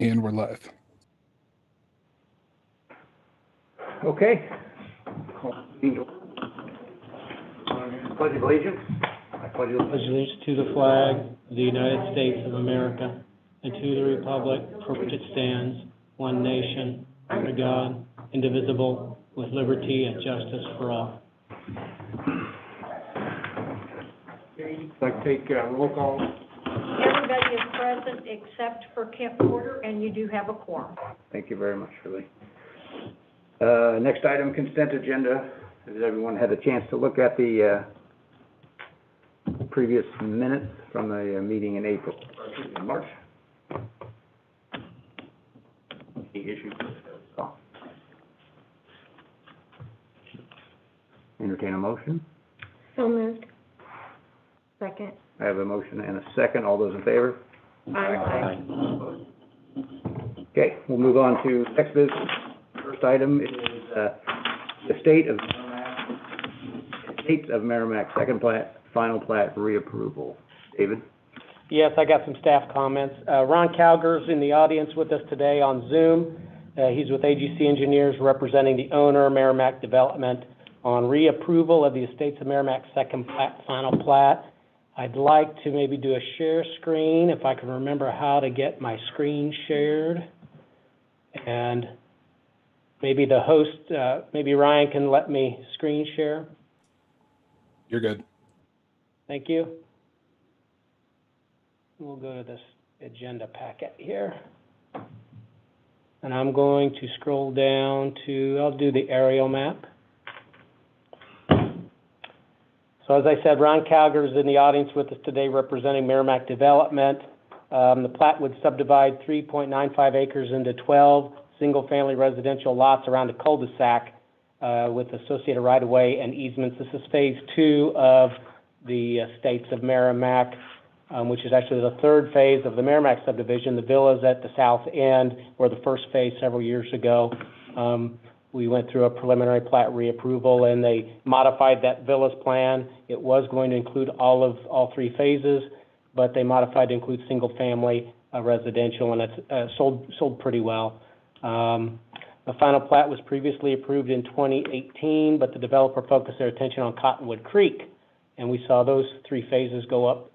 And we're live. Okay. Pledge of allegiance. I pledge allegiance to the flag of the United States of America and to the republic for which it stands, one nation, under God, indivisible, with liberty and justice for all. I'd like to take roll call. Everybody is present except for Kent Porter, and you do have a quorum. Thank you very much, Shirley. Next item, consent agenda. Has everyone had a chance to look at the previous minutes from the meeting in April, in March? Any issues? Entertain a motion. So moved. Second. I have a motion and a second. All those in favor? Aye. Okay, we'll move on to next business. First item is the State of Merrimack Second Plat, Final Plat Reapproval. David? Yes, I got some staff comments. Ron Calger's in the audience with us today on Zoom. He's with AGC Engineers representing the owner, Merrimack Development, on reapproval of the Estates of Merrimack Second Plat, Final Plat. I'd like to maybe do a share screen, if I can remember how to get my screen shared. And maybe the host, maybe Ryan can let me screen share. You're good. Thank you. We'll go to this agenda packet here. And I'm going to scroll down to, I'll do the aerial map. So as I said, Ron Calger is in the audience with us today representing Merrimack Development. The plat would subdivide 3.95 acres into 12 single-family residential lots around a cul-de-sac with associated right-of-way and easements. This is phase 2 of the Estates of Merrimack, which is actually the third phase of the Merrimack subdivision. The villas at the south end were the first phase several years ago. We went through a preliminary plat reapproval, and they modified that villas plan. It was going to include all three phases, but they modified to include single-family residential, and it's sold pretty well. The final plat was previously approved in 2018, but the developer focused their attention on Cottonwood Creek, and we saw those three phases go up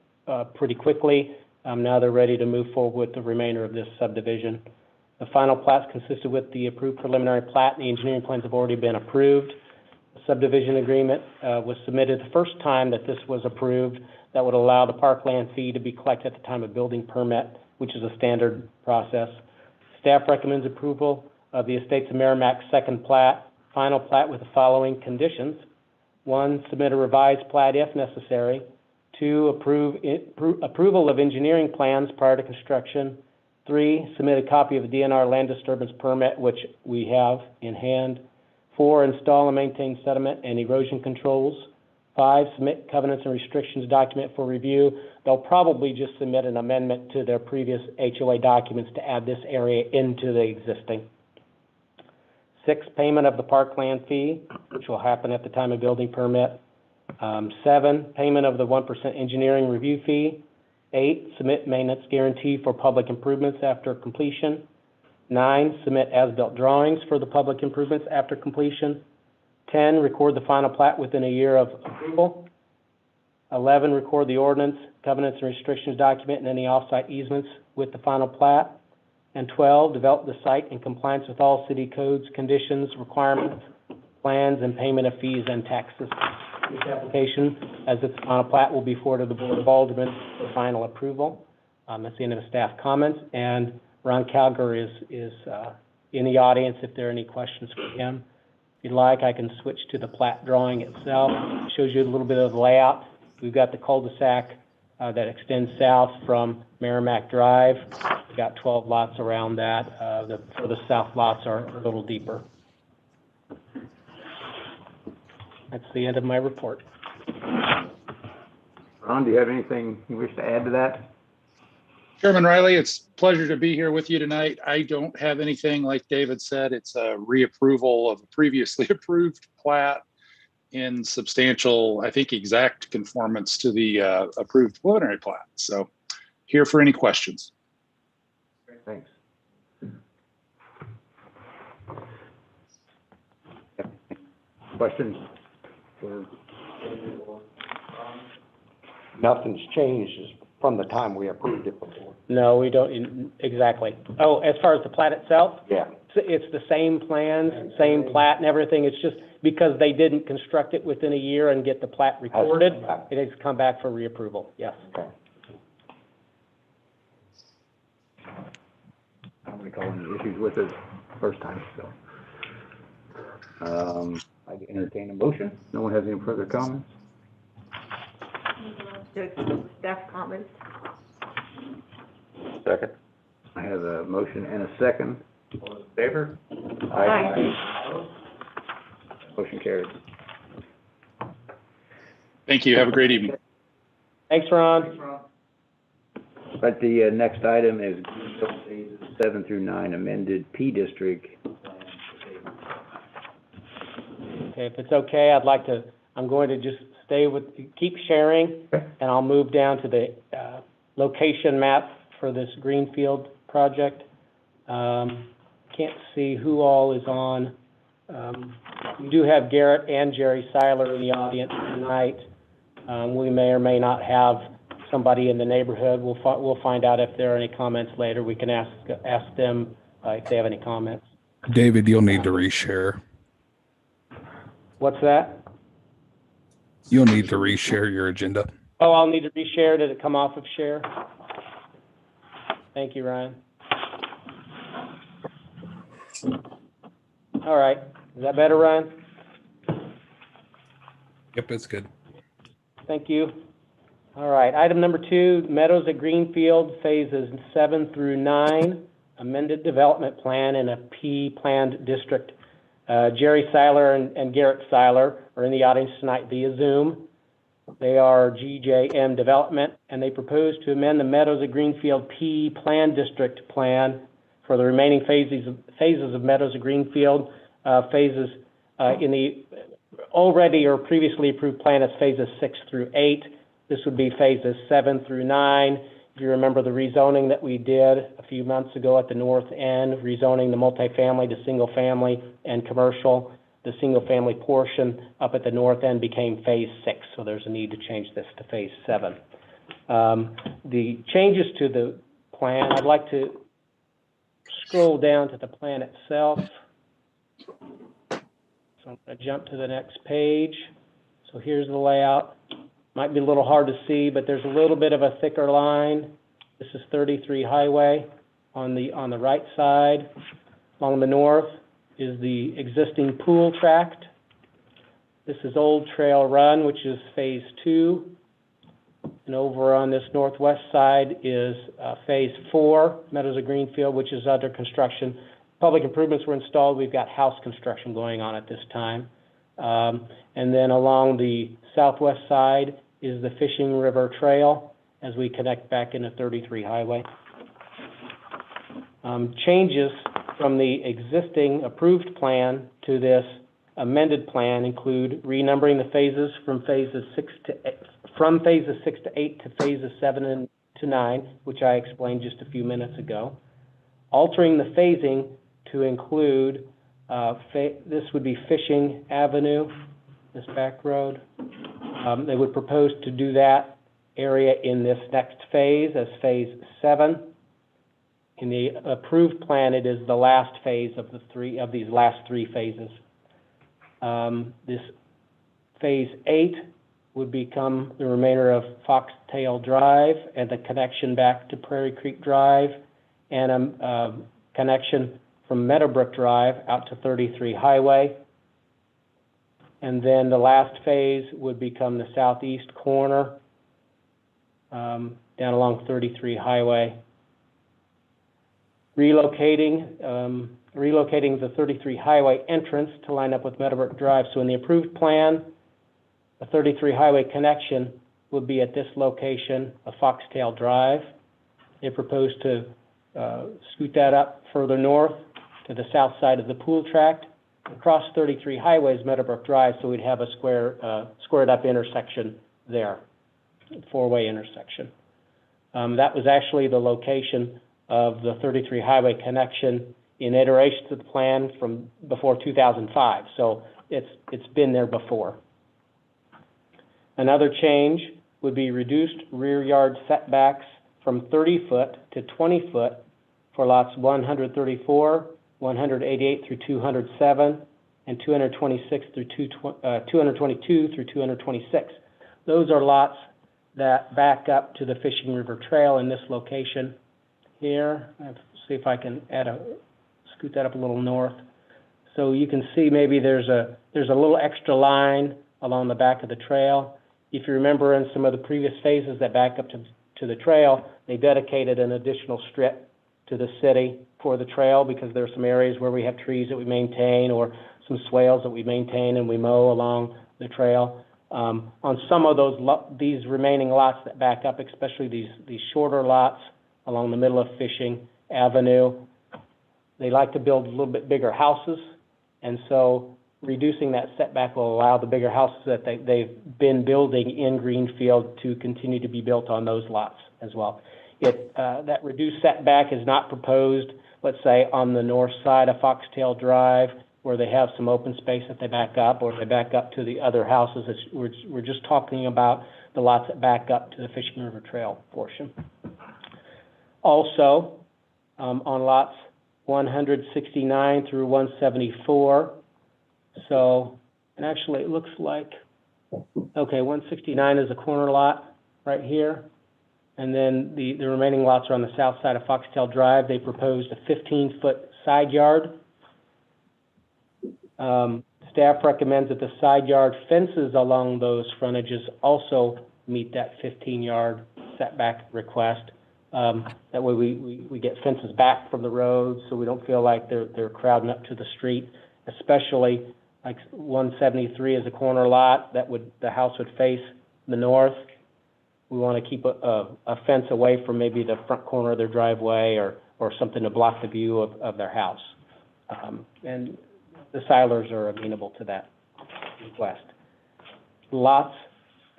pretty quickly. Now they're ready to move forward with the remainder of this subdivision. The final plats consisted with the approved preliminary plat, and the engineering plans have already been approved. The subdivision agreement was submitted the first time that this was approved. That would allow the parkland fee to be collected at the time of building permit, which is a standard process. Staff recommends approval of the Estates of Merrimack Second Plat, Final Plat with the following conditions. 1, submit a revised plat if necessary. 2, approval of engineering plans prior to construction. 3, submit a copy of the DNR land disturbance permit, which we have in hand. 4, install and maintain sediment and erosion controls. 5, submit covenants and restrictions document for review. They'll probably just submit an amendment to their previous HOA documents to add this area into the existing. 6, payment of the parkland fee, which will happen at the time of building permit. 7, payment of the 1% engineering review fee. 8, submit maintenance guarantee for public improvements after completion. 9, submit as-built drawings for the public improvements after completion. 10, record the final plat within a year of approval. 11, record the ordinance, covenants and restrictions document and any off-site easements with the final plat. And 12, develop the site in compliance with all city codes, conditions, requirements, plans, and payment of fees and taxes. This application, as its final plat, will be forwarded to the Board of Aldermen for final approval. That's the end of the staff comments. And Ron Calger is in the audience if there are any questions for him. If you'd like, I can switch to the plat drawing itself. It shows you a little bit of the layout. We've got the cul-de-sac that extends south from Merrimack Drive. We've got 12 lots around that. The further south lots are a little deeper. That's the end of my report. Ron, do you have anything you wish to add to that? Chairman Riley, it's a pleasure to be here with you tonight. I don't have anything, like David said. It's a reapproval of a previously approved plat in substantial, I think, exact conformance to the approved preliminary plat. So here for any questions. Thanks. questions for? Nothing's changed from the time we approved it before. No, we don't, exactly. Oh, as far as the plat itself? Yeah. It's the same plans, same plat and everything. It's just because they didn't construct it within a year and get the plat recorded, it has come back for reapproval, yes. Okay. I don't recall any issues with it first time, so. I'd entertain a motion. No one has any further comments? To accept the staff comments. Second. I have a motion and a second. All in favor? Aye. Motion carried. Thank you. Have a great evening. Thanks, Ron. But the next item is phases 7 through 9 amended P district. Okay, if it's okay, I'm going to just keep sharing, and I'll move down to the location map for this Greenfield project. Can't see who all is on. We do have Garrett and Jerry Seiler in the audience tonight. We may or may not have somebody in the neighborhood. We'll find out if there are any comments later. We can ask them if they have any comments. David, you'll need to reshare. What's that? You'll need to reshare your agenda. Oh, I'll need to reshare. Did it come off of share? Thank you, Ryan. All right. Is that better, Ryan? Yep, it's good. Thank you. All right. Item number 2, Meadows at Greenfield, phases 7 through 9, amended development plan in a P planned district. Jerry Seiler and Garrett Seiler are in the audience tonight via Zoom. They are GJM Development, and they propose to amend the Meadows at Greenfield P Plan District Plan for the remaining phases of Meadows at Greenfield. Phases in the already or previously approved plan as phases 6 through 8. This would be phases 7 through 9. If you remember the rezoning that we did a few months ago at the north end, rezoning the multifamily to single family and commercial. The single family portion up at the north end became phase 6, so there's a need to change this to phase 7. The changes to the plan, I'd like to scroll down to the plan itself. So I'm going to jump to the next page. So here's the layout. Might be a little hard to see, but there's a little bit of a thicker line. This is 33 Highway on the right side. Along the north is the existing pool tract. This is Old Trail Run, which is phase 2. And over on this northwest side is phase 4, Meadows of Greenfield, which is under construction. Public improvements were installed. We've got house construction going on at this time. And then along the southwest side is the Fishing River Trail as we connect back into 33 Highway. Changes from the existing approved plan to this amended plan include renumbering the phases from phases 6 to 8 to phases 7 to 9, which I explained just a few minutes ago. Altering the phasing to include this would be Fishing Avenue, this back road. They would propose to do that area in this next phase as phase 7. In the approved plan, it is the last phase of these last 3 phases. This phase 8 would become the remainder of Foxtail Drive and the connection back to Prairie Creek Drive and a connection from Meadowbrook Drive out to 33 Highway. And then the last phase would become the southeast corner down along 33 Highway. Relocating the 33 Highway entrance to line up with Meadowbrook Drive. So in the approved plan, the 33 Highway connection would be at this location of Foxtail Drive. They propose to scoot that up further north to the south side of the pool tract, across 33 Highways, Meadowbrook Drive, so we'd have a squared up intersection there, 4-way intersection. That was actually the location of the 33 Highway connection in iterations of the plan from before 2005. So it's been there before. Another change would be reduced rear yard setbacks from 30 foot to 20 foot for lots 134, 188 through 207, and 226 through 222 through 226. Those are lots that back up to the Fishing River Trail in this location here. Let's see if I can scoot that up a little north. So you can see maybe there's a little extra line along the back of the trail. If you remember in some of the previous phases that back up to the trail, they dedicated an additional strip to the city for the trail because there are some areas where we have trees that we maintain or some swales that we maintain and we mow along the trail. On some of these remaining lots that back up, especially these shorter lots along the middle of Fishing Avenue, they like to build a little bit bigger houses, and so reducing that setback will allow the bigger houses that they've been building in Greenfield to continue to be built on those lots as well. That reduced setback is not proposed, let's say, on the north side of Foxtail Drive, where they have some open space that they back up, or they back up to the other houses. We're just talking about the lots that back up to the Fishing River Trail portion. Also, on lots 169 through 174, and actually it looks like, okay, 169 is a corner lot right here, and then the remaining lots are on the south side of Foxtail Drive. They proposed a 15-foot side yard. Staff recommends that the side yard fences along those frontages also meet that 15-yard setback request. That way we get fences back from the road so we don't feel like they're crowding up to the street, especially like 173 is a corner lot the house would face the north. We want to keep a fence away from maybe the front corner of their driveway or something to block the view of their house. And the Silers are amenable to that request. Lots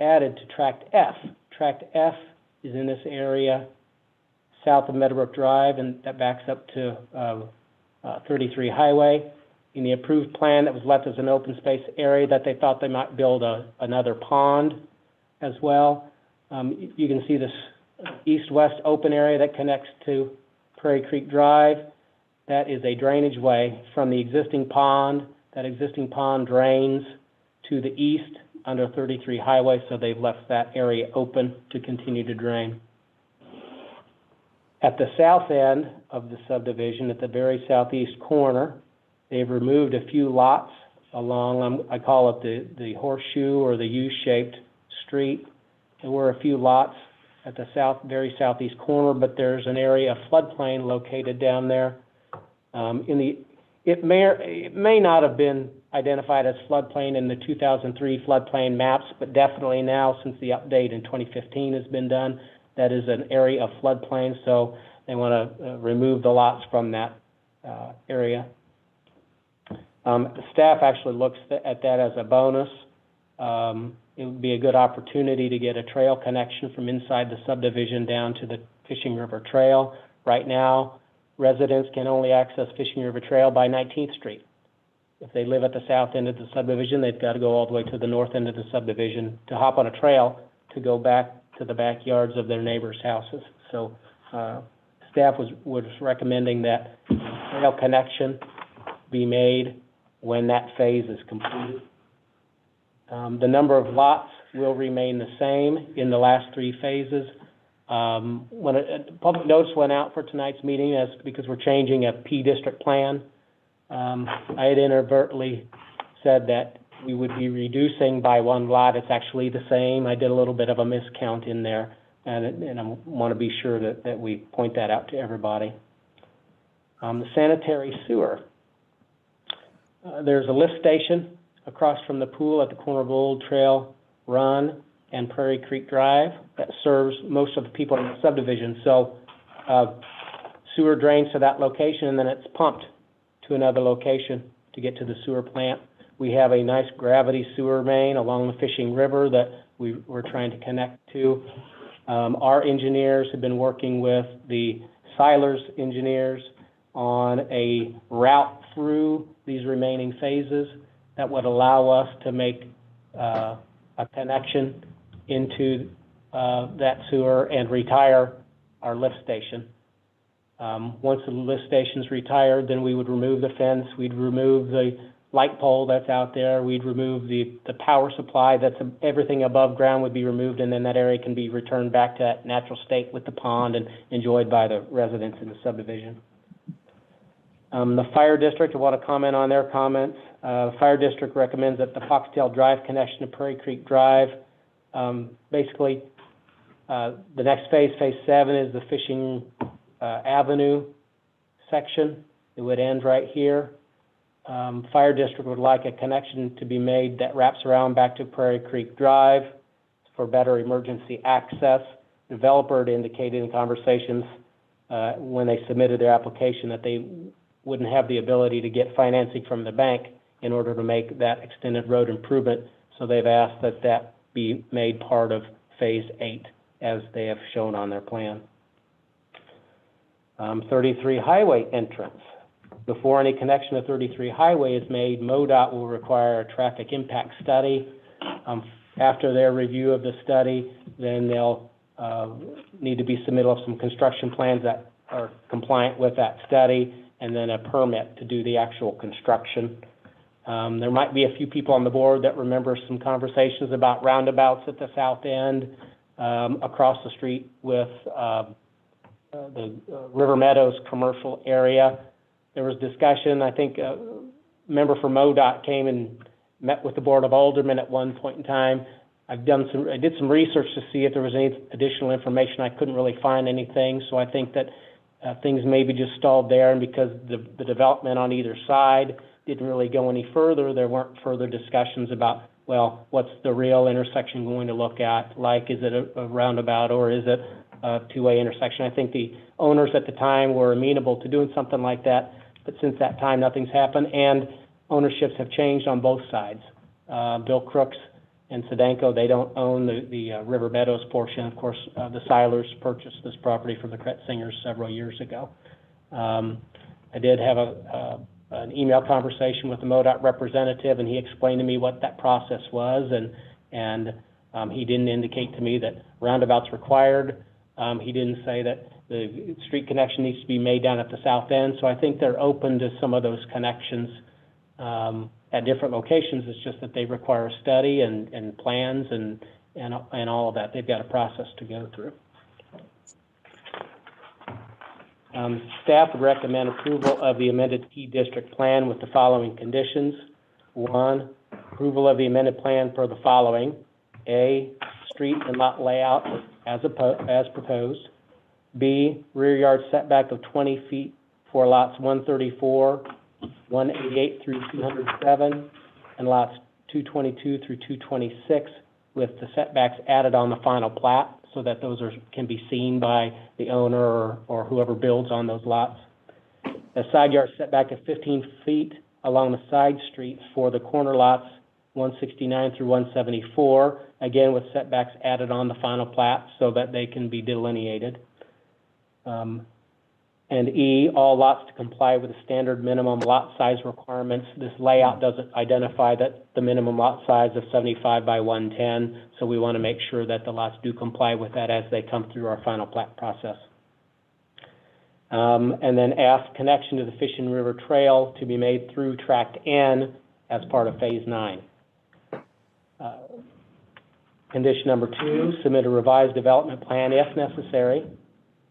added to Tract F. Tract F is in this area south of Meadowbrook Drive, and that backs up to 33 Highway. In the approved plan that was left as an open space area that they thought they might build another pond as well. You can see this east-west open area that connects to Prairie Creek Drive. That is a drainage way from the existing pond. That existing pond drains to the east under 33 Highway, so they've left that area open to continue to drain. At the south end of the subdivision, at the very southeast corner, they've removed a few lots along, I call it the horseshoe or the U-shaped street. There were a few lots at the very southeast corner, but there's an area of floodplain located down there. It may not have been identified as floodplain in the 2003 floodplain maps, but definitely now, since the update in 2015 has been done, that is an area of floodplain, so they want to remove the lots from that area. The staff actually looks at that as a bonus. It would be a good opportunity to get a trail connection from inside the subdivision down to the Fishing River Trail. Right now, residents can only access Fishing River Trail by 19th Street. If they live at the south end of the subdivision, they've got to go all the way to the north end of the subdivision to hop on a trail to go back to the backyards of their neighbors' houses. So staff was recommending that trail connection be made when that phase is completed. The number of lots will remain the same in the last three phases. When public notice went out for tonight's meeting, because we're changing a P district plan, I had inadvertently said that we would be reducing by one lot. It's actually the same. I did a little bit of a miscount in there, and I want to be sure that we point that out to everybody. The sanitary sewer. There's a lift station across from the pool at the corner of Old Trail Run and Prairie Creek Drive that serves most of the people in the subdivision. So sewer drains to that location, and then it's pumped to another location to get to the sewer plant. We have a nice gravity sewer main along the Fishing River that we're trying to connect to. Our engineers have been working with the Silers engineers on a route through these remaining phases that would allow us to make a connection into that sewer and retire our lift station. Once the lift station's retired, then we would remove the fence, we'd remove the light pole that's out there, we'd remove the power supply, everything above ground would be removed, and then that area can be returned back to that natural state with the pond and enjoyed by the residents in the subdivision. The fire district, I want to comment on their comments. The fire district recommends that the Foxtail Drive connection to Prairie Creek Drive, basically, the next phase, phase 7, is the Fishing Avenue section. It would end right here. Fire district would like a connection to be made that wraps around back to Prairie Creek Drive for better emergency access. Developer had indicated in conversations when they submitted their application that they wouldn't have the ability to get financing from the bank in order to make that extended road improvement. So they've asked that that be made part of phase 8 as they have shown on their plan. 33 highway entrance. Before any connection to 33 highway is made, MoDOT will require a traffic impact study. After their review of the study, then they'll need to be submitted of some construction plans that are compliant with that study, and then a permit to do the actual construction. There might be a few people on the board that remember some conversations about roundabouts at the south end, across the street with the River Meadows commercial area. There was discussion, I think a member from MoDOT came and met with the Board of Aldermen at one point in time. I did some research to see if there was any additional information. I couldn't really find anything, so I think that things maybe just stalled there, and because the development on either side didn't really go any further, there weren't further discussions about, well, what's the real intersection going to look at? Like, is it a roundabout or is it a two-way intersection? I think the owners at the time were amenable to doing something like that, but since that time, nothing's happened, and ownerships have changed on both sides. Bill Crooks and Sedanco, they don't own the River Meadows portion. Of course, the Silers purchased this property from the Kretzingers several years ago. I did have an email conversation with the MoDOT representative, and he explained to me what that process was, and he didn't indicate to me that roundabouts required. He didn't say that the street connection needs to be made down at the south end, so I think they're open to some of those connections at different locations. It's just that they require a study and plans and all of that. They've got a process to go through. Staff would recommend approval of the amended key district plan with the following conditions. 1, approval of the amended plan per the following. A, street and lot layout as proposed. B, rear yard setback of 20 feet for lots 134, 188 through 207, and lots 222 through 226, with the setbacks added on the final plat so that those can be seen by the owner or whoever builds on those lots. A side yard setback of 15 feet along the side streets for the corner lots 169 through 174, again with setbacks added on the final plat so that they can be delineated. And E, all lots to comply with the standard minimum lot size requirements. This layout doesn't identify that the minimum lot size of 75 by 110, so we want to make sure that the lots do comply with that as they come through our final plat process. And then F, connection to the Fishing River Trail to be made through Tract N as part of Phase 9. Condition number 2, submit a revised development plan if necessary.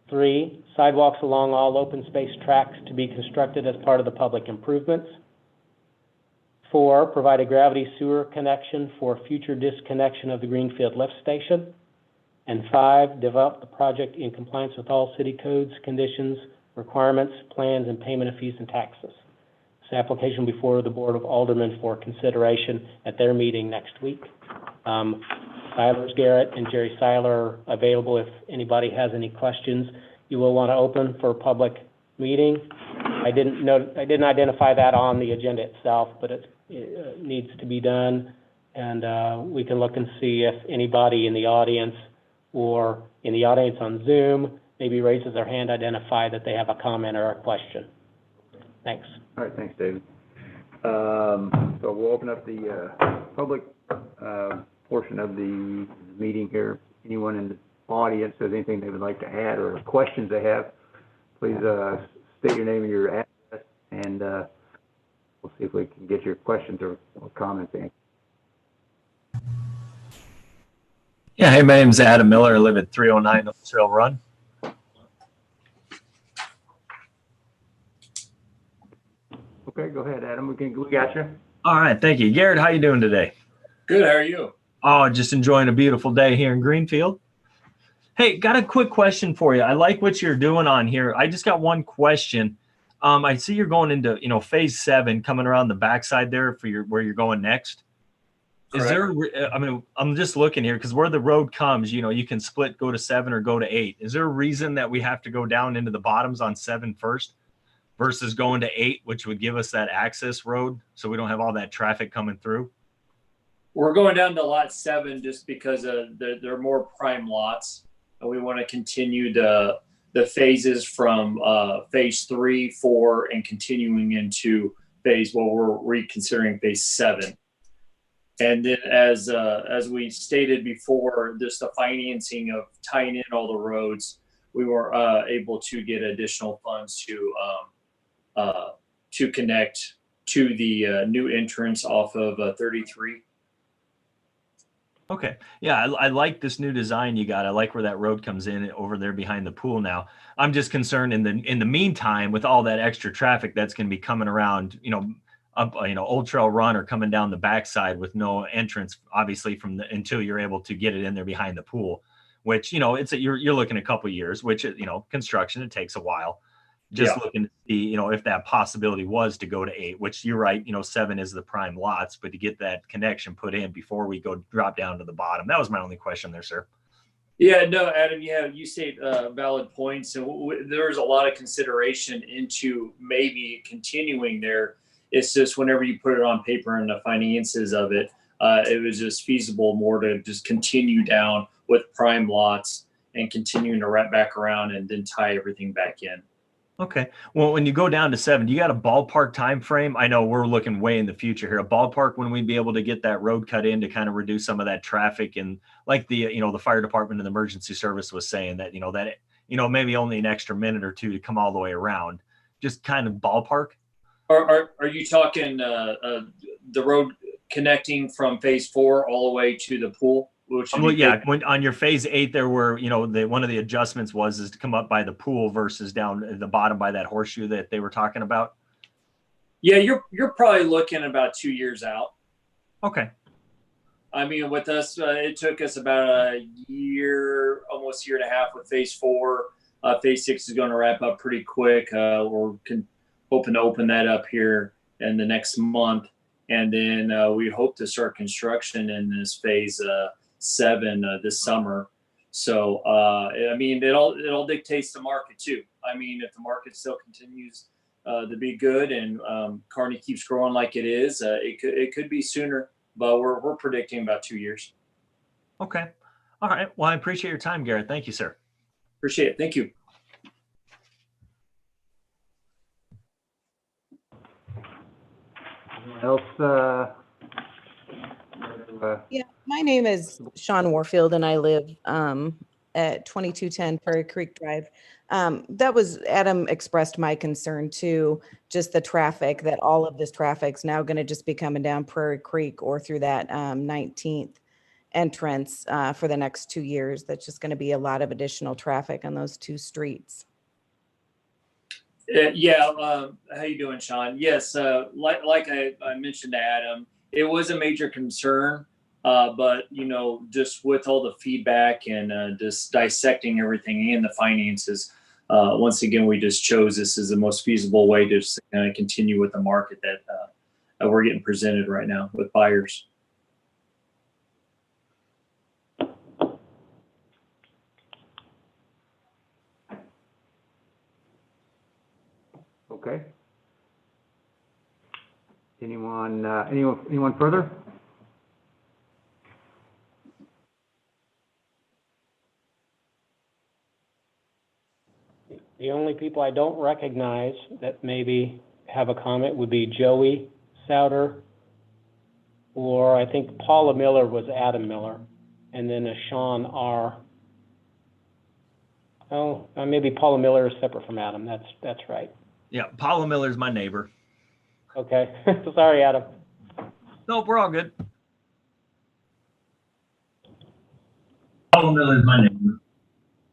3, sidewalks along all open space tracks to be constructed as part of the public improvements. 4, provide a gravity sewer connection for future disconnection of the Greenfield lift station. And 5, develop the project in compliance with all city codes, conditions, requirements, plans, and payment of fees and taxes. This application before the Board of Aldermen for consideration at their meeting next week. Silers Garrett and Jerry Seiler are available if anybody has any questions. You will want to open for a public meeting. I didn't identify that on the agenda itself, but it needs to be done, and we can look and see if anybody in the audience or in the audience on Zoom maybe raises their hand, identify that they have a comment or a question. Thanks. All right, thanks, David. So we'll open up the public portion of the meeting here. Anyone in the audience has anything they would like to add or questions they have, please state your name and your address, and we'll see if we can get your questions or comments answered. Yeah, hey, my name's Adam Miller. I live at 309 Oak Trail Run. Okay, go ahead, Adam. We got you. All right, thank you. Garrett, how you doing today? Good, how are you? Oh, just enjoying a beautiful day here in Greenfield. Hey, got a quick question for you. I like what you're doing on here. I just got one question. I see you're going into, phase 7, coming around the backside there for where you're going next. Is there, I'm just looking here because where the road comes, you can split, go to 7 or go to 8. Is there a reason that we have to go down into the bottoms on 7 first versus going to 8, which would give us that access road so we don't have all that traffic coming through? We're going down to lot 7 just because they're more prime lots. And we want to continue the phases from phase 3, 4, and continuing into we're reconsidering phase 7. And then as we stated before, just the financing of tying in all the roads, we were able to get additional funds to connect to the new entrance off of 33. Okay. Yeah, I like this new design you got. I like where that road comes in over there behind the pool now. I'm just concerned in the meantime with all that extra traffic that's going to be coming around, up, Old Trail Run or coming down the backside with no entrance, obviously until you're able to get it in there behind the pool, which, you're looking a couple of years, which, construction, it takes a while. Just looking to see, if that possibility was to go to 8, which you're right, 7 is the prime lots, but to get that connection put in before we go drop down to the bottom. That was my only question there, sir. Yeah, no, Adam, you state valid points. And there's a lot of consideration into maybe continuing there. It's just whenever you put it on paper and the finances of it, it was just feasible more to just continue down with prime lots and continuing to wrap back around and then tie everything back in. Okay. Well, when you go down to 7, do you got a ballpark time frame? I know we're looking way in the future here. A ballpark when we'd be able to get that road cut in to kind of reduce some of that traffic, and like the fire department and the emergency service was saying that maybe only an extra minute or 2 to come all the way around. Just kind of ballpark. Are you talking the road connecting from phase 4 all the way to the pool? Well, yeah, when on your phase 8 there were, one of the adjustments is to come up by the pool versus down at the bottom by that horseshoe that they were talking about. Yeah, you're probably looking about 2 years out. Okay. I mean, with us, it took us about a year, almost a year and a half with phase 4. Phase 6 is going to wrap up pretty quick. We're hoping to open that up here in the next month. And then we hope to start construction in this phase 7 this summer. So I mean, it all dictates the market too. I mean, if the market still continues to be good and Kearney keeps growing like it is, it could be sooner, but we're predicting about 2 years. Okay. All right. Well, I appreciate your time, Garrett. Thank you, sir. Appreciate it. Thank you. Anyone else? Yeah, my name is Sean Warfield, and I live at 2210 Prairie Creek Drive. Adam expressed my concern too, just the traffic, that all of this traffic's now going to just be coming down Prairie Creek or through that 19th entrance for the next 2 years. That's just going to be a lot of additional traffic on those 2 streets. How you doing, Sean? Yes, like I mentioned to Adam, it was a major concern, but just with all the feedback and just dissecting everything and the finances, once again, we just chose this as the most feasible way to just kind of continue with the market that we're getting presented right now with buyers. Okay. Anyone further? The only people I don't recognize that maybe have a comment would be Joey Souter, or I think Paula Miller was Adam Miller, and then a Sean R. Oh, maybe Paula Miller is separate from Adam. That's right. Yeah, Paula Miller's my neighbor. Okay. Sorry, Adam. Nope, we're all good. Paula Miller's my neighbor.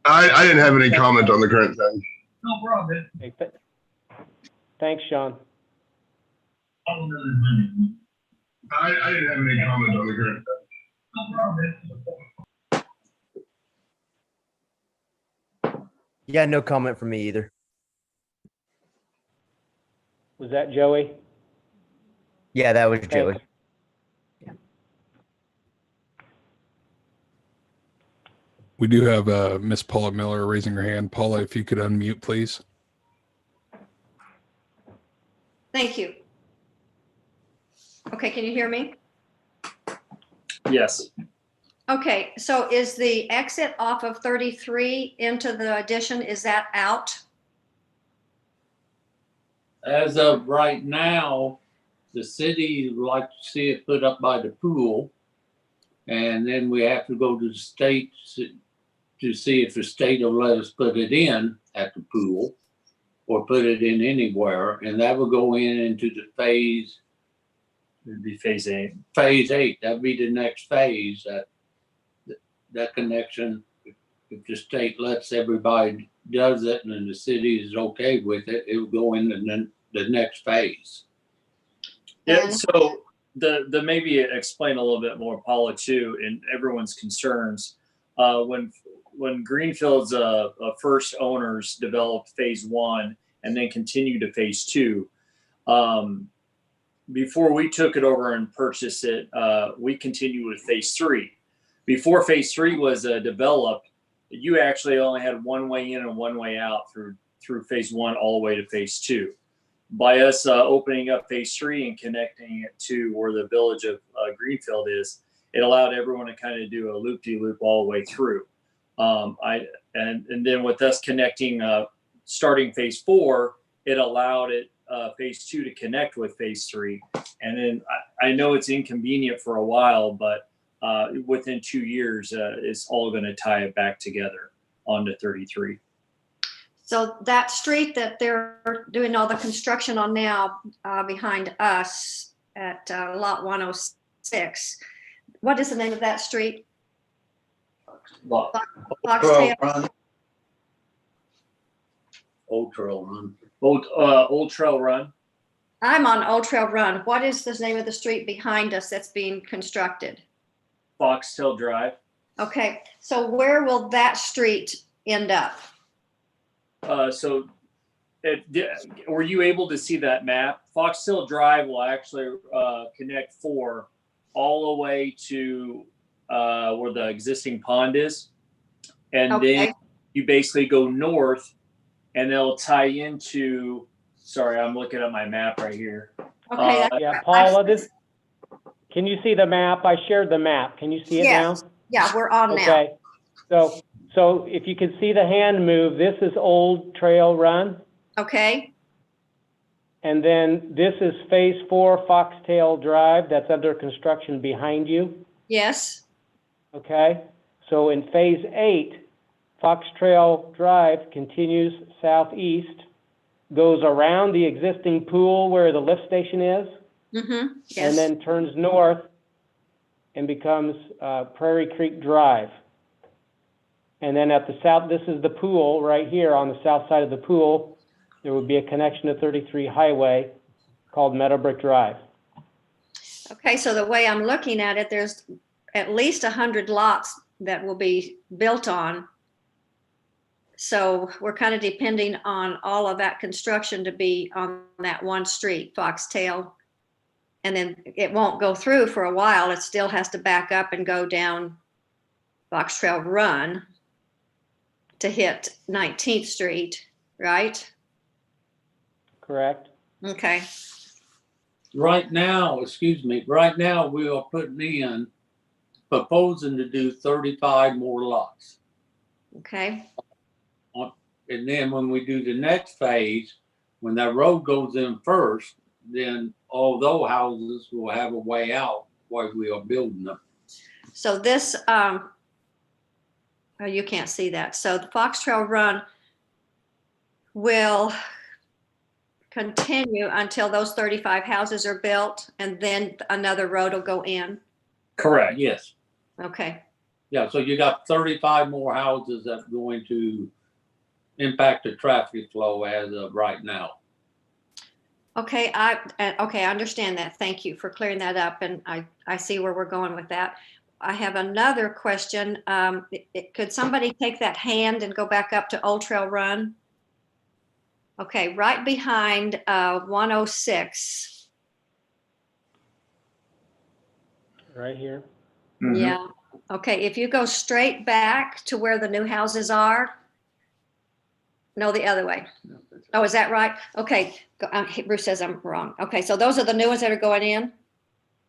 I didn't have any comment on the current thing. Nope, we're all good. Okay, thanks, Sean. Paula Miller's my neighbor. I didn't have any comment on the current thing. Nope, we're all good. Yeah, no comment from me either. Was that Joey? Yeah, that was Joey. Thanks. We do have Miss Paula Miller raising her hand. Paula, if you could unmute, please. Thank you. Okay, can you hear me? Yes. Okay, so is the exit off of 33 into the addition, is that out? As of right now, the city would like to see it put up by the pool. And then we have to go to the state to see if the state will let us put it in at the pool or put it in anywhere. And that will go into the phase. It'd be phase 8. Phase 8, that'd be the next phase. That connection, if the state lets everybody does it and then the city is okay with it, it will go into the next phase. Yeah, so the maybe explain a little bit more, Paula, too, and everyone's concerns. When Greenfield's first owners developed phase 1 and then continued to phase 2, before we took it over and purchased it, we continued with phase 3. Before phase 3 was developed, you actually only had one way in and one way out through phase 1 all the way to phase 2. By us opening up phase 3 and connecting it to where the village of Greenfield is, it allowed everyone to kind of do a loop-de-loop all the way through. And then with us connecting, starting phase 4, it allowed phase 2 to connect with phase 3. And then I know it's inconvenient for a while, but within 2 years, it's all going to tie it back together onto 33. So that street that they're doing all the construction on now behind us at lot 106, what is the name of that street? Foxtail. Old Trail Run. Old Trail Run. I'm on Old Trail Run. What is the name of the street behind us that's being constructed? Foxtail Drive. Okay, so where will that street end up? So were you able to see that map? Foxtail Drive will actually connect 4 all the way to where the existing pond is. And then you basically go north and they'll tie into, sorry, I'm looking at my map right here. Okay. Yeah, Paula, can you see the map? I shared the map. Can you see it now? Yeah, we're on now. Okay. So if you can see the hand move, this is Old Trail Run. Okay. And then this is phase 4 Foxtail Drive that's under construction behind you. Yes. Okay. So in phase 8, Fox Trail Drive continues southeast, goes around the existing pool where the lift station is, Yes. and then turns north and becomes Prairie Creek Drive. And then at the south, this is the pool right here on the south side of the pool. There would be a connection to 33 Highway called Meadowbrook Drive. Okay, so the way I'm looking at it, there's at least 100 lots that will be built on. So we're kind of depending on all of that construction to be on that one street, Foxtail. And then it won't go through for a while. It still has to back up and go down Fox Trail Run to hit 19th Street, right? Correct. Okay. Right now, we are proposing to do 35 more lots. Okay. And then when we do the next phase, when that road goes in first, then although houses will have a way out while we are building them. So this, oh, you can't see that. So the Fox Trail Run will continue until those 35 houses are built, and then another road will go in. Correct. Yes. Okay. Yeah, so you got 35 more houses that's going to impact the traffic flow as of right now. Okay, I understand that. Thank you for clearing that up, and I see where we're going with that. I have another question. Could somebody take that hand and go back up to Old Trail Run? Okay, right behind 106. Right here. Mhm. Yeah. Okay, if you go straight back to where the new houses are. No, the other way. Oh, is that right? Okay, Bruce says I'm wrong. Okay, so those are the new ones that are going in?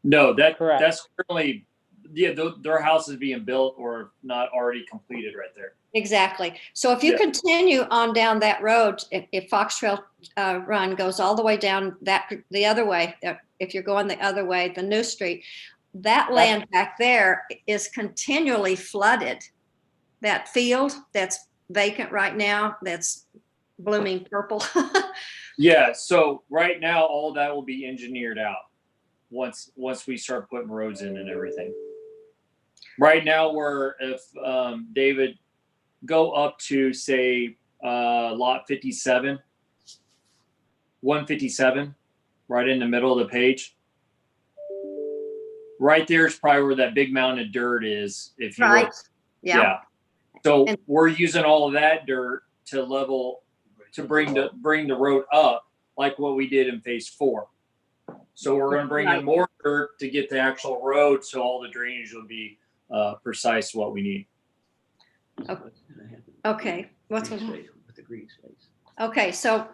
No, Correct. that's currently, yeah, their house is being built or not already completed right there. Exactly. So if you Yeah. continue on down that road, if Fox Trail Run goes all the way down the other way, if you're going the other way, the new street, that land back there is continually flooded. That field that's vacant right now, that's blooming purple. Yeah, so right now, all that will be engineered out once we start putting roads in and everything. Right now, if David, go up to say lot 57, 157, right in the middle of the page. Right there is probably where that big mountain of dirt is. If you Right. look, Yeah. So And- we're using all of that dirt to bring the road up, like what we did in phase 4. So we're going to bring in more dirt to get the actual road, so all the drainage will be precise to what we need. Okay. What's going on? Okay, so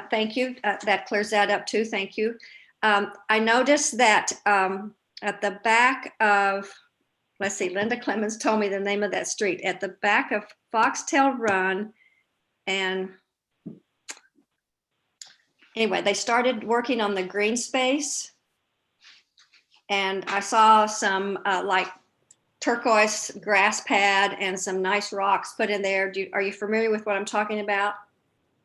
thank you. That clears that up too. Thank you. I noticed that at the back of, let's see, Linda Clemens told me the name of that street. At the back of Foxtail Run, and anyway, they started working on the green space, and I saw some like turquoise grass pad and some nice rocks put in there. Are you familiar with what I'm talking about?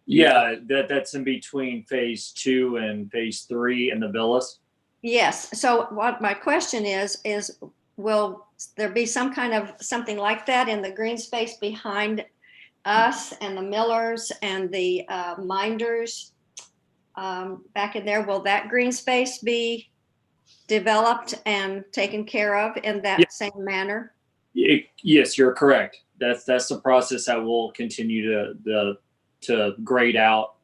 Yeah, that's in between phase 2 and phase 3 in the villas. Yes. So what my question is will there be some kind of something like that in the green space behind us and the Millers and the Minders back in there? Will that green space be developed and taken care of in that same manner? Yes, you're correct. That's the process that will continue to grade out,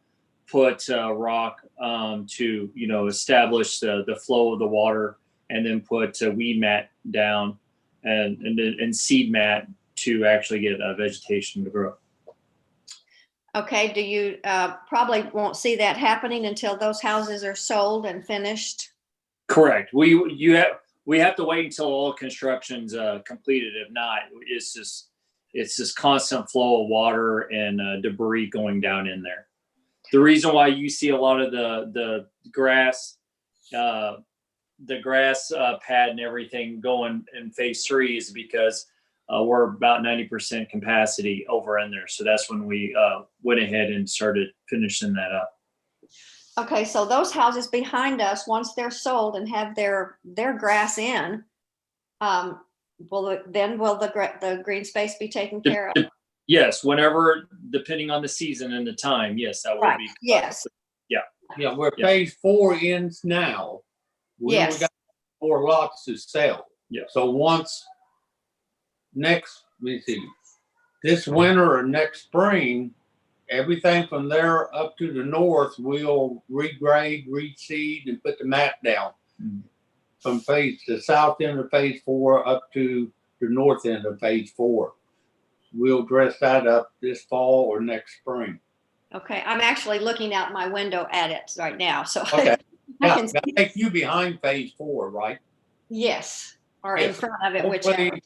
put rock to establish the flow of the water, and then put weed mat down and seed mat to actually get vegetation to grow. Okay, do you probably won't see that happening until those houses are sold and finished? Correct. We have to wait until all construction's completed. If not, it's just constant flow of water and debris going down in there. The reason why you see a lot of the grass pad and everything going in phase 3 is because we're about 90% capacity over in there. So that's when we went ahead and started finishing that up. Okay, so those houses behind us, once they're sold and have their grass in, will the green space be taken care of? Yes, whenever, depending on the season and the time, yes, that will be. Yes. Yeah, where phase 4 ends now, we only Yes. got 4 lots to sell. Yeah. So once this winter or next spring, everything from there up to the north, we'll regrade, reseed, and put the mat down. Mm-hmm. From the south end of phase 4 up to the north end of phase 4. We'll dress that up this fall or next spring. Okay, I'm actually looking out my window at it right now, so. Okay. I Yeah, can that see. takes you behind phase 4, right? Yes, or in Yes. front of it, Hopefully, whichever.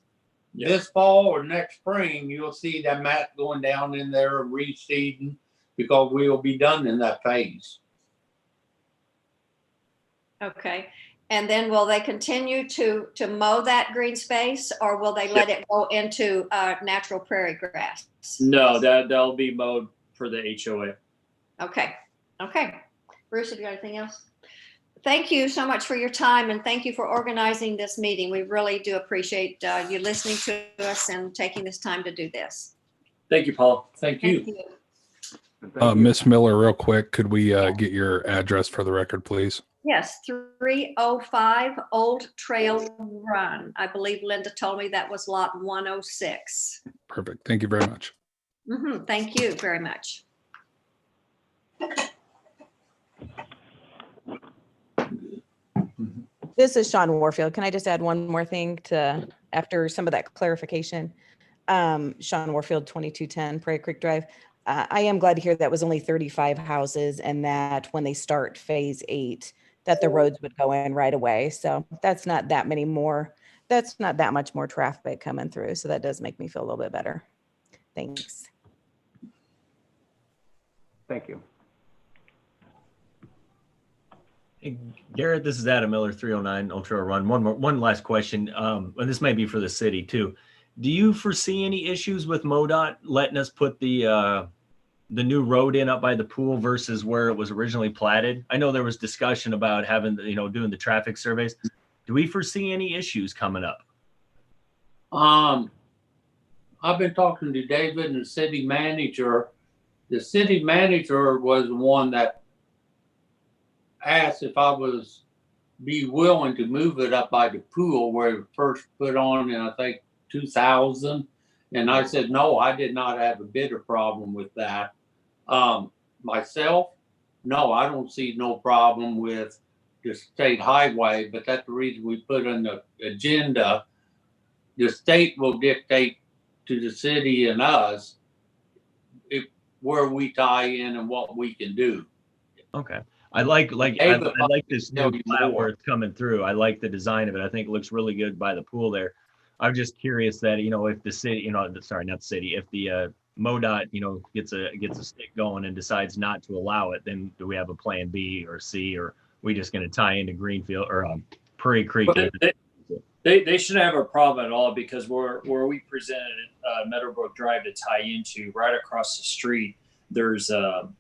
this fall or next spring, you'll see that mat going down in there, reseeding, because we will be done in that phase. Okay. And then will they continue to mow that green space, or will they let it go into natural prairie grass? No, that'll be mowed for the HOA. Okay. Okay. Bruce, have you got anything else? Thank you so much for your time, and thank you for organizing this meeting. We really do appreciate you listening to us and taking this time to do this. Thank you, Paul. Thank you. Miss Miller, real quick, could we get your address for the record, please? Yes, 305 Old Trail Run. I believe Linda told me that was lot 106. Perfect. Thank you very much. Thank you very much. This is Sean Warfield. Can I just add one more thing to, after some of that clarification? Sean Warfield, 2210 Prairie Creek Drive. I am glad to hear that was only 35 houses, and that when they start phase 8, that the roads would go in right away. So that's not that many more. That's not that much more traffic coming through. So that does make me feel a little bit better. Thanks. Thank you. Hey, Garrett, this is Adam Miller, 309 Old Trail Run. One last question, and this may be for the city too. Do you foresee any issues with MoDOT letting us put the new road in up by the pool versus where it was originally platted? I know there was discussion about having, doing the traffic surveys. Do we foresee any issues coming up? I've been talking to David and the city manager. The city manager was the one that asked if I was be willing to move it up by the pool where it first put on in, I think, 2000. And I said, no, I did not have a bit of problem with that. Myself, no, I don't see no problem with the state highway, but that's the reason we put in the agenda. The state will dictate to the city and us where we tie in and what we can do. Okay. I like this new plat where it's coming through. I like the design of it. I think it looks really good by the pool there. I'm just curious that, if the city, sorry, not the city, if the MoDOT, gets a stick going and decides not to allow it, then do we have a plan B or C, or are we just going to tie into Greenfield or Prairie Creek? They shouldn't have a problem at all, because where we presented Meadowbrook Drive to tie into, right across the street, there's a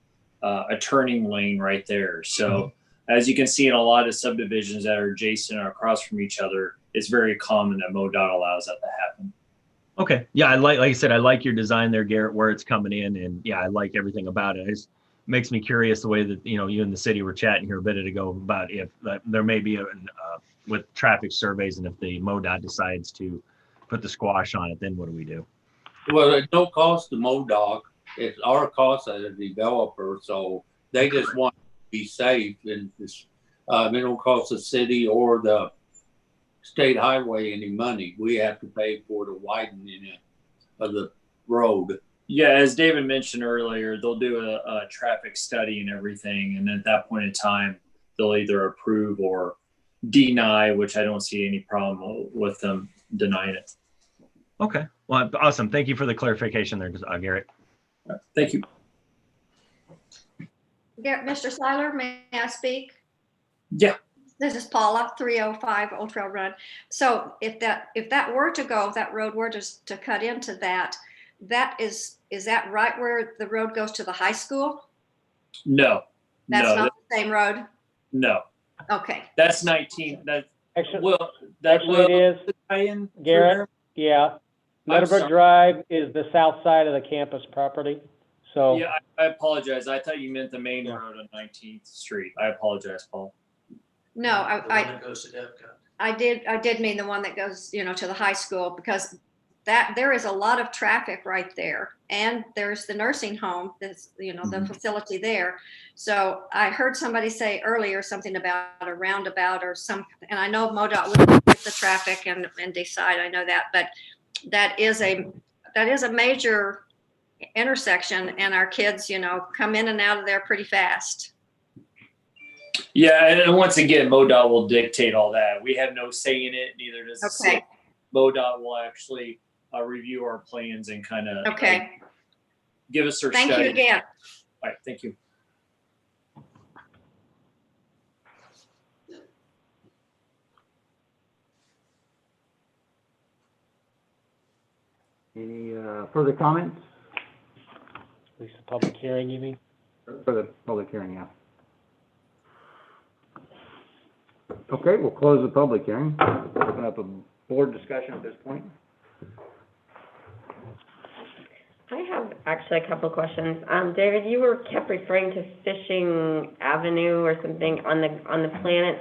turning lane right there. So as you can see in a lot of subdivisions that are adjacent or across from each other, it's very common that MoDOT allows that to happen. Okay. Yeah. Like I said, I like your design there, Garrett, where it's coming in, and yeah, I like everything about it. It just makes me curious the way that, you and the city were chatting here a bit ago about if there may be with traffic surveys, and if the MoDOT decides to put the squash on it, then what do we do? Well, it's no cost to MoDOT. It's our cost as a developer. So they just want to be safe, and it don't cost the city or the state highway any money. We have to pay for the widening of the road. Yeah, as David mentioned earlier, they'll do a traffic study and everything, and then at that point in time, they'll either approve or deny, which I don't see any problem with them denying it. Okay. Well, awesome. Thank you for the clarification there, Garrett. Thank you. Mr. Seiler, may I speak? Yeah. This is Paula, 305 Old Trail Run. So if that were to go, if that road were to cut into that, is that right where the road goes to the high school? No. That's not the same road? No. Okay. That's 19. Actually, it is, Garrett. Yeah. Meadowbrook Drive is the south side of the campus property. So yeah, I apologize. I thought you meant the main road on 19th Street. I apologize, Paul. No, I did mean the one that goes, to the high school, because that there is a lot of traffic right there, and there's the nursing home, that's the facility there. So I heard somebody say earlier something about a roundabout or some, and I know MoDOT will look at the traffic and decide. I know that, but that is a major intersection, and our kids, come in and out of there pretty fast. Yeah, and once again, MoDOT will dictate all that. We have no say in it. Neither does the city. MoDOT will actually review our plans and kind of give us their study. Thank you again. All right, thank you. Any further comments At least the public hearing, you mean? for the public hearing? Yeah. Okay, we'll close the public hearing. Open up a board discussion at this point. I have actually a couple of questions. David, you kept referring to Fishing Avenue or something on the plan.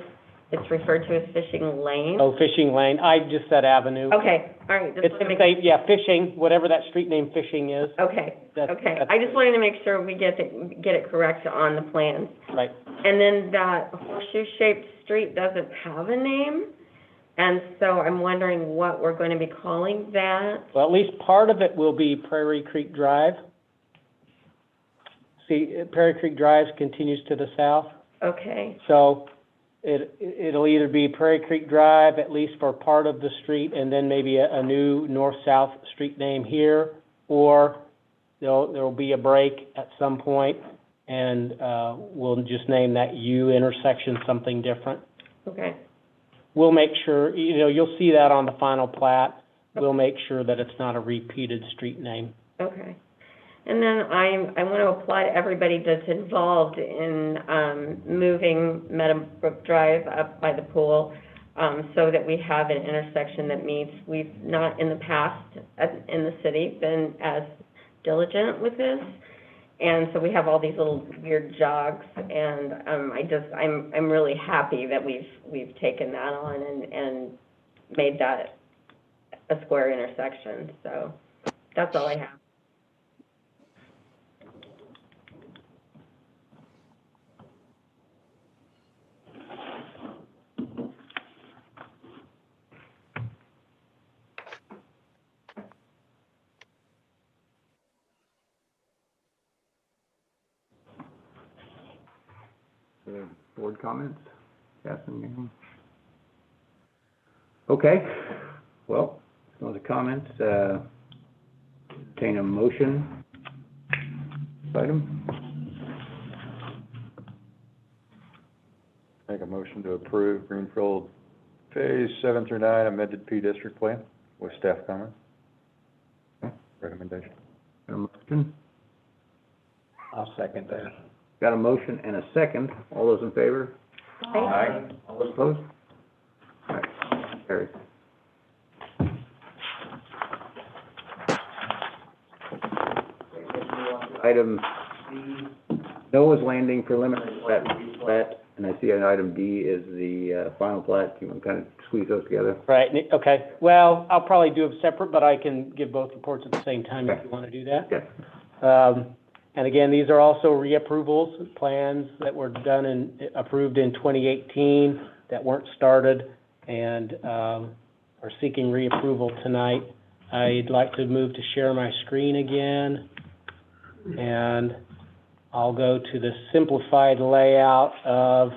It's referred to as Fishing Lane. Oh, Fishing Lane. I just said Avenue. Okay, all right. It's the same, yeah, Fishing, whatever that street name Fishing is. Okay, That's- okay. that's- I just wanted to make sure we get it correct on the plans. Right. And then that horseshoe-shaped street doesn't have a name, and so I'm wondering what we're going to be calling that. Well, at least part of it will be Prairie Creek Drive. See, Prairie Creek Drive continues to the south. Okay, So it'll either be Prairie Creek Drive, at least for part of the street, and then maybe a new north-south street name here, or there'll be a break at some point, and we'll just name that U intersection something different. okay. We'll make sure, you'll see that on the final plat. We'll make sure that it's not a repeated street name. Okay. And then I want to apply to everybody that's involved in moving Meadowbrook Drive up by the pool, so that we have an intersection that meets. We've not in the past in the city been as diligent with this, and so we have all these little weird jogs, and I'm really happy that we've taken that on and made that a square intersection. So that's all I have. Board comments? Catherine, anything? Okay, well, some of the comments, entertain a motion. Item, Make a motion to approve Greenfield Phase 7 through 9 amended P District Plan with staff comments. Recommendation. got a motion? I'll second that. Got a motion and a second. All those in favor? Aye. All those opposed? All right, carries. Item C, Noah's Landing preliminary plat, replat, and I see an item D is the final plat. You want to kind of squeeze those together? Right, okay. Well, I'll probably do them separate, but I can give both reports at the same time if you want to do that. Yes. And again, these are also reapprovals, plans that were done and approved in 2018 that weren't started and are seeking reapproval tonight. I'd like to move to share my screen again. And I'll go to the simplified layout of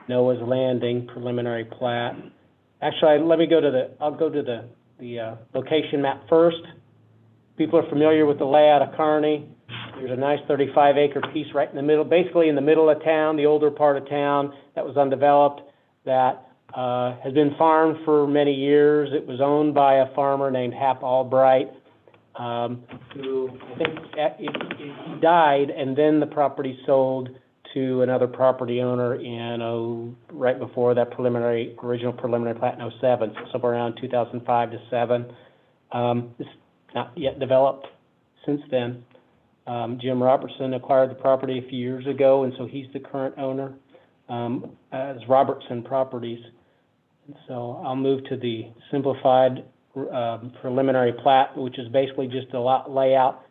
Noah's Landing preliminary plat. Actually, I'll go to the location map first. People are familiar with the layout of Kearney. There's a nice 35-acre piece right in the middle, basically in the middle of town, the older part of town that was undeveloped, that has been farmed for many years. It was owned by a farmer named Hap Albright, who I think he died, and then the property sold to another property owner in right before that original preliminary plat in 07, so somewhere around 2005 to 7. It's not yet developed since then. Jim Robertson acquired the property a few years ago, and so he's the current owner, as Robertson Properties. And so I'll move to the simplified preliminary plat, which is basically just a lot layout,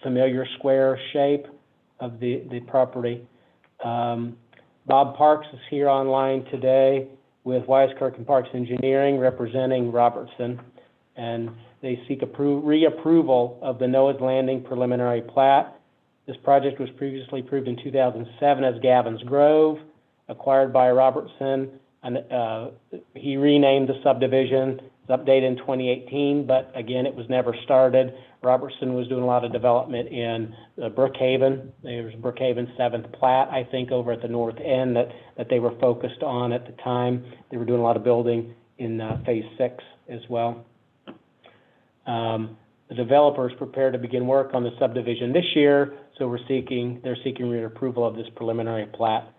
familiar square shape of the property. Bob Parks is here online today with Weiskirk and Parks Engineering representing Robertson, and they seek reapproval of the Noah's Landing preliminary plat. This project was previously approved in 2007 as Gavin's Grove, acquired by Robertson, and he renamed the subdivision. It's updated in 2018, but again, it was never started. Robertson was doing a lot of development in Brookhaven. There was Brookhaven 7th plat, I think, over at the north end that they were focused on at the time. They were doing a lot of building in Phase 6 as well. The developer is prepared to begin work on the subdivision this year, so they're seeking reapproval of this preliminary plat.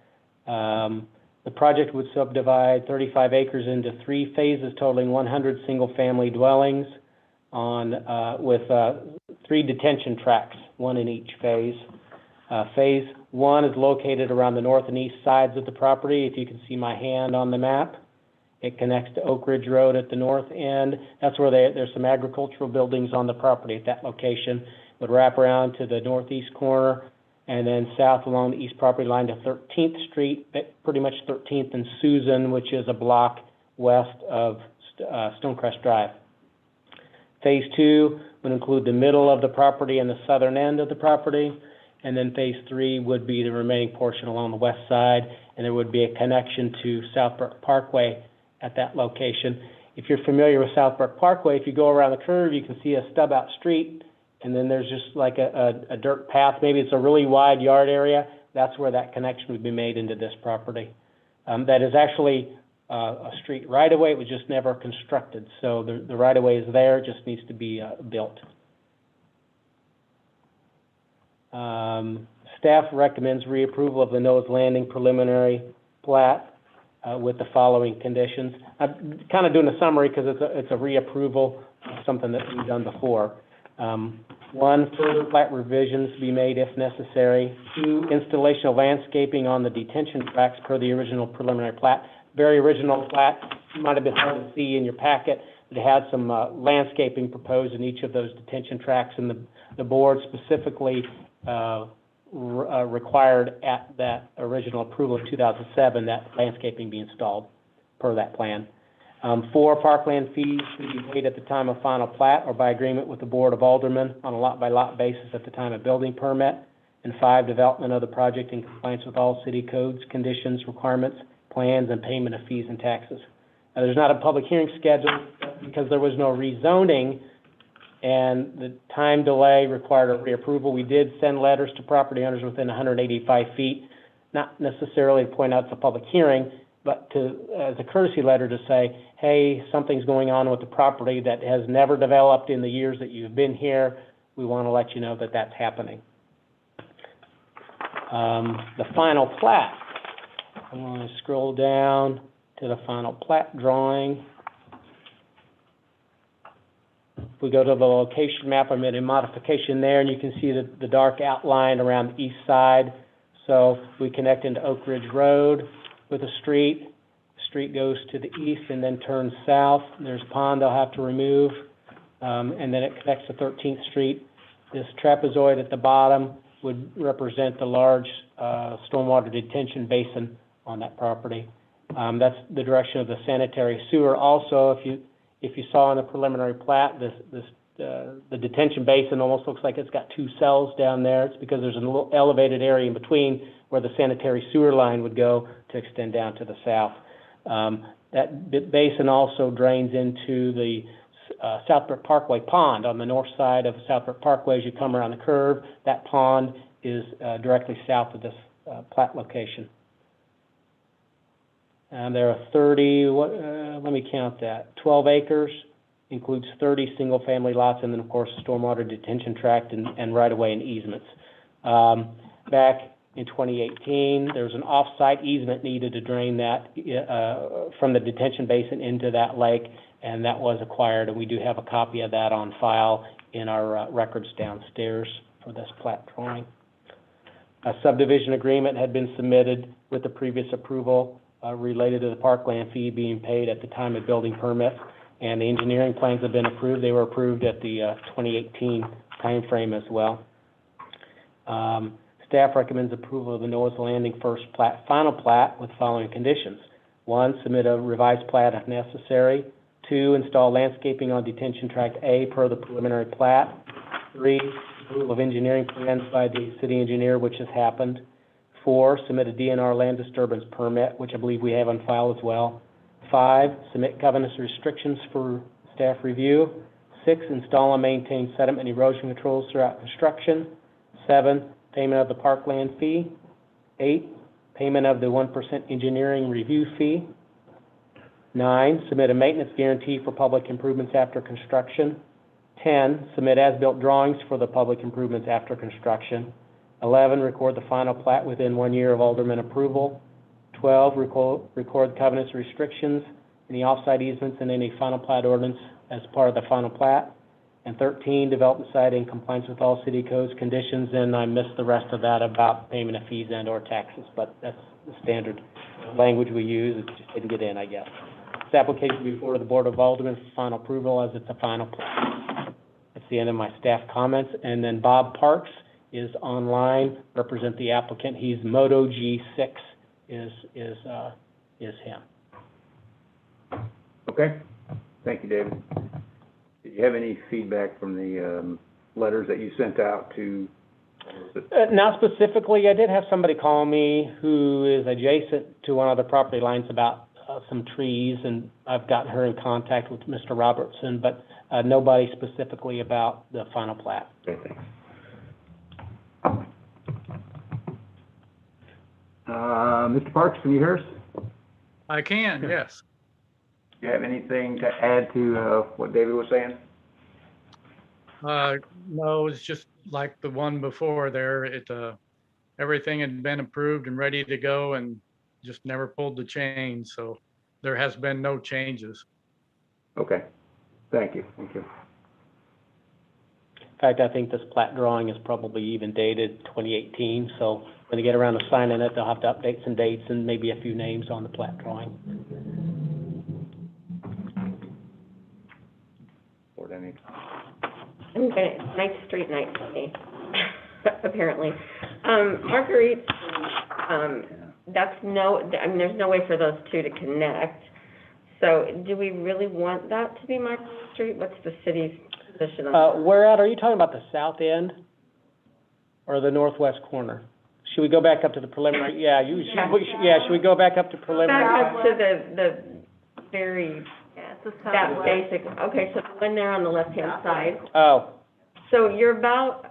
The project would subdivide 35 acres into 3 phases totaling 100 single-family dwellings with 3 detention tracts, 1 in each phase. Phase 1 is located around the north and east sides of the property. If you can see my hand on the map, it connects to Oak Ridge Road at the north end. That's where there's some agricultural buildings on the property at that location. It would wrap around to the northeast corner and then south along the east property line to 13th Street, pretty much 13th and Susan, which is a block west of Stonecrest Drive. Phase 2 would include the middle of the property and the southern end of the property, and then Phase 3 would be the remaining portion along the west side, and there would be a connection to Southbrook Parkway at that location. If you're familiar with Southbrook Parkway, if you go around the curve, you can see a stub-out street, and then there's just like a dirt path. Maybe it's a really wide yard area. That's where that connection would be made into this property. That is actually a street right-of-way. It was just never constructed. So the right-of-way is there. It just needs to be built. Staff recommends reapproval of the Noah's Landing preliminary plat with the following conditions. I'm kind of doing a summary because it's a reapproval of something that we've done before. 1, further plat revisions be made if necessary. 2, installation of landscaping on the detention tracts per the original preliminary plat. Very original plat. It might have been hard to see in your packet. It had some landscaping proposed in each of those detention tracts, and the board specifically required at that original approval in 2007 that landscaping be installed per that plan. 4, parkland fees should be paid at the time of final plat or by agreement with the Board of Aldermen on a lot-by-lot basis at the time of building permit. And 5, development of the project in compliance with all city codes, conditions, requirements, plans, and payment of fees and taxes. Now, there's not a public hearing scheduled because there was no rezoning, and the time delay required a reapproval. We did send letters to property owners within 185 feet, not necessarily to point out it's a public hearing, but as a courtesy letter to say, hey, something's going on with the property that has never developed in the years that you've been here. We want to let you know that that's happening. The final plat. I want to scroll down to the final plat drawing. If we go to the location map, I made a modification there, and you can see the dark outline around the east side. So we connect into Oak Ridge Road with a street. The street goes to the east and then turns south. There's a pond they'll have to remove, and then it connects to 13th Street. This trapezoid at the bottom would represent the large stormwater detention basin on that property. That's the direction of the sanitary sewer. Also, if you saw in the preliminary plat, the detention basin almost looks like it's got 2 cells down there. It's because there's a little elevated area in between where the sanitary sewer line would go to extend down to the south. That basin also drains into the Southbrook Parkway pond on the north side of Southbrook Parkway. As you come around the curve, that pond is directly south of this plat location. And there are let me count that, 12 acres, includes 30 single-family lots, and then, of course, stormwater detention tract and right-of-way and easements. Back in 2018, there was an off-site easement needed to drain that from the detention basin into that lake, and that was acquired, and we do have a copy of that on file in our records downstairs for this plat drawing. A subdivision agreement had been submitted with the previous approval related to the parkland fee being paid at the time of building permit, and the engineering plans have been approved. They were approved at the 2018 timeframe as well. Staff recommends approval of the Noah's Landing first plat, final plat with following conditions. 1, submit a revised plat if necessary. 2, install landscaping on detention tract A per the preliminary plat. 3, approval of engineering plans by the city engineer, which has happened. 4, submit a DNR land disturbance permit, which I believe we have on file as well. 5, submit covenants restrictions for staff review. 6, install and maintain sediment and erosion controls throughout construction. 7, payment of the parkland fee. 8, payment of the 1% engineering review fee. 9, submit a maintenance guarantee for public improvements after construction. 10, submit as-built drawings for the public improvements after construction. 11, record the final plat within 1 year of alderman approval. 12, record covenants, restrictions, any offsite easements, and any final plat ordinance as part of the final plat. And 13, development site in compliance with all city codes, conditions, and I missed the rest of that about payment of fees and/or taxes, but that's the standard language we use. It just didn't get in, I guess. This application will be before the Board of Aldermen for final approval as it's a final plat. That's the end of my staff comments. And then Bob Parks is online, represent the applicant. He's Moto G6 is him. Okay, thank you, David. Did you have any feedback from the letters that you sent out to? Not specifically. I did have somebody call me who is adjacent to one of the property lines about some trees, and I've gotten her in contact with Mr. Robertson, but nobody specifically about the final plat. Okay, thanks. Mr. Parks, can you hear us? I can, yes. Do you have anything to add to what David was saying? No, it's just like the one before there. Everything had been approved and ready to go and just never pulled the chain. So there has been no changes. Okay, thank you, thank you. In fact, I think this plat drawing is probably even dated 2018, so when they get around to signing it, they'll have to update some dates and maybe a few names on the plat drawing. Nice street night for me, apparently. Marguerite, there's no way for those two to connect. So do we really want that to be Marguerite Street? What's the city's position on that? Where at? Are you talking about the south end or the northwest corner? Should we go back up to the preliminary? Yeah, should we go back up to preliminary? Back up to the very, that basic, okay, so when they're on the left-hand side. Oh. So you're about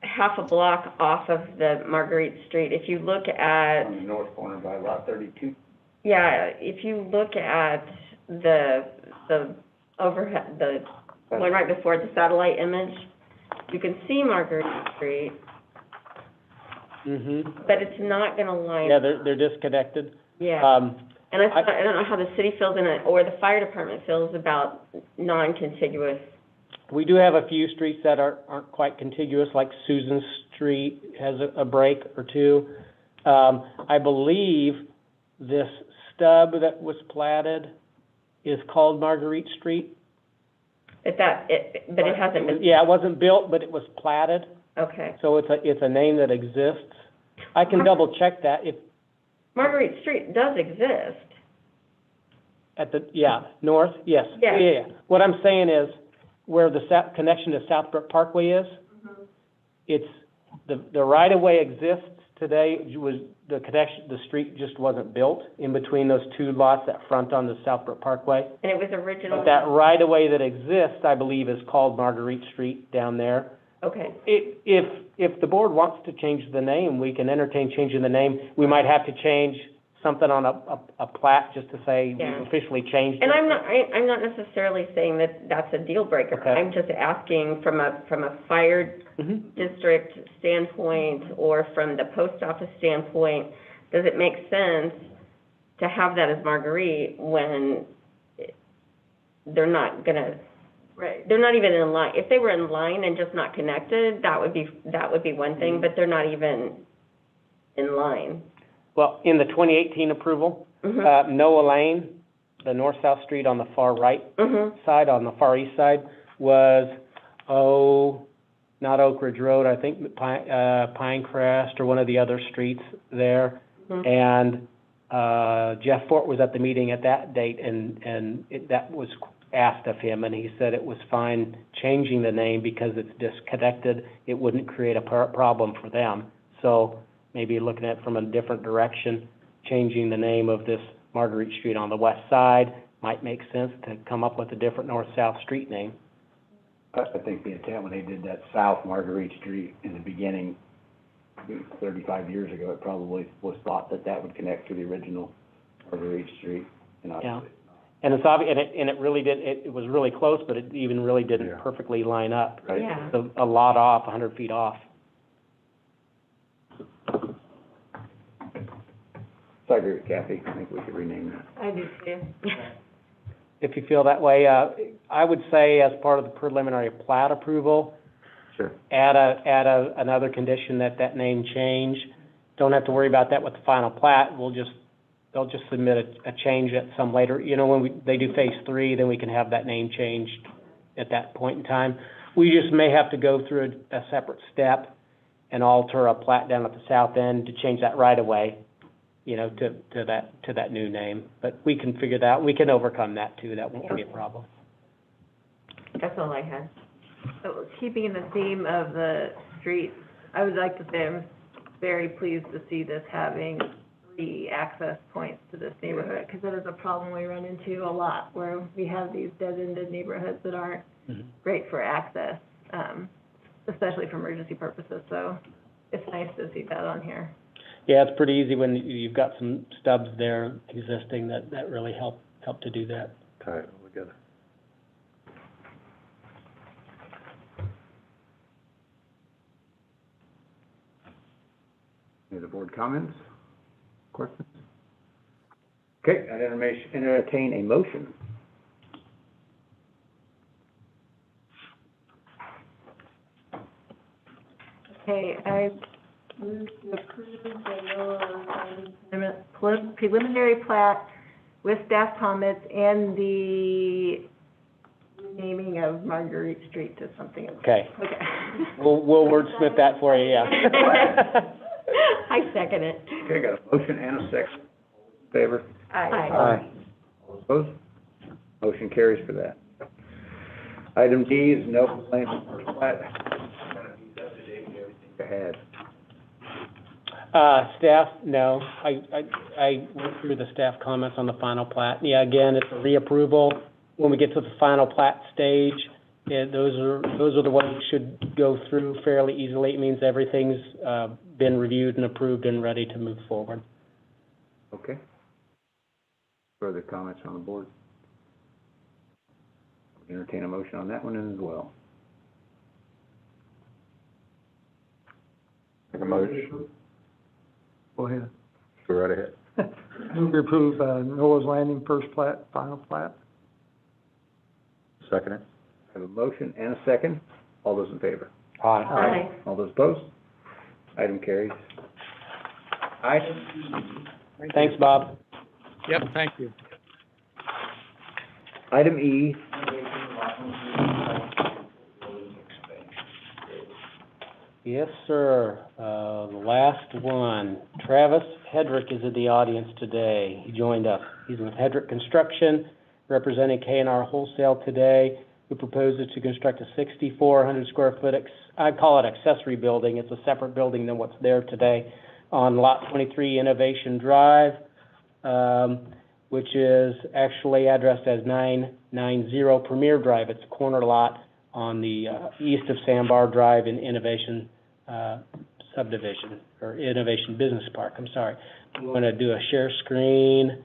half a block off of the Marguerite Street. If you look at On the north corner by lot 32. Yeah, if you look at the overhead, the one right before the satellite image, you can see Marguerite Street, but it's not going to line. Yeah, they're disconnected. Yeah, and I don't know how the city feels in it, or the fire department feels about non-contiguous. We do have a few streets that aren't quite contiguous, like Susan Street has a break or two. I believe this stub that was platted is called Marguerite Street. But it hasn't been. Yeah, it wasn't built, but it was platted. Okay. So it's a name that exists. I can double check that. If Marguerite Street does exist. At the north, yes. Yeah. Yeah. What I'm saying is, where the connection to Southbrook Parkway is, it's the right of way exists today. Was the connection? The street just wasn't built in between those two lots that front on the Southbrook Parkway. And it was originally. But that right of way that exists, I believe, is called Marguerite Street down there. Okay. If the board wants to change the name, we can entertain changing the name. We might have to change something on a plat just to say we've officially changed it. And I'm not necessarily saying that that's a deal breaker. Okay. I'm just asking from a fire district standpoint or from the post office standpoint, does it make sense to have that as Marguerite when they're not gonna? Right. They're not even in line. If they were in line and just not connected, that would be one thing. But they're not even in line. Well, in the 2018 approval, Noah Lane, the north-south street on the far right side, on the far east side, was, not Oak Ridge Road, I think Pinecrest or one of the other streets there. And Jeff Fort was at the meeting at that date, and that was asked of him, and he said it was fine changing the name because it's disconnected. It wouldn't create a problem for them. So maybe looking at it from a different direction, changing the name of this Marguerite Street on the west side might make sense to come up with a different north-south street name. I think the intent when they did that South Marguerite Street in the beginning, 35 years ago, it probably was thought that would connect to the original Marguerite Street. And And it's obvious, and it really did, it was really close, but it even really didn't Yeah. perfectly line up, right? Yeah. It's a lot off, 100 feet off. So I agree with Kathy. I think we should rename that. I do too. If you feel that way, I would say as part of the preliminary plat approval, Sure. add another condition that name change. Don't have to worry about that with the final plat. They'll just submit a change at some later, when they do phase 3, then we can have that name changed at that point in time. We just may have to go through a separate step and alter a plat down at the south end to change that right away, to that new name. But we can figure that out. We can overcome that too. That won't be a problem. That's all I had. So, keeping in the theme of the streets, I would like to say I'm very pleased to see this having 3 access points to this neighborhood, because that is a problem we run into a lot, where we have these dead-ended neighborhoods that aren't great for access, especially for emergency purposes. So it's nice to see that on here. Yeah, it's pretty easy when you've got some stubs there existing that really help to do that. Tie it all together. Any other board comments? Questions? Okay, I'd entertain a motion. Okay, I move to approve the Noaa preliminary plat with staff comments and the naming of Marguerite Street to something else. Okay. Okay. We'll wordsmith that for you, yeah. I second it. Okay, got a motion and a second. All in favor? Aye. All opposed? Motion carries for that. Item D is no complaints on first plat. Everything to add. Staff, no. I went through the staff comments on the final plat. Yeah, again, it's a reapproval. When we get to the final plat stage, those are the ones that should go through fairly easily. It means everything's been reviewed and approved and ready to move forward. Okay. Further comments on the board? Entertain a motion on that one as well. Make a motion. Go ahead. Go right ahead. Move to approve Noah's Landing first plat, final plat. Second it. I have a motion and a second. All those in favor? Aye. All those opposed? Item carries. Item E. Thanks, Bob. Yep, thank you. Item E. Yes, sir. The last one. Travis Hedrick is in the audience today. He joined us. He's with Hedrick Construction, representing K&R Wholesale today, who proposes to construct a 6,400 square foot, I call it accessory building. It's a separate building than what's there today, on Lot 23 Innovation Drive, which is actually addressed as 990 Premier Drive. It's a corner lot on the east of Sandbar Drive in Innovation subdivision, or Innovation Business Park, I'm sorry. I'm going to do a share screen.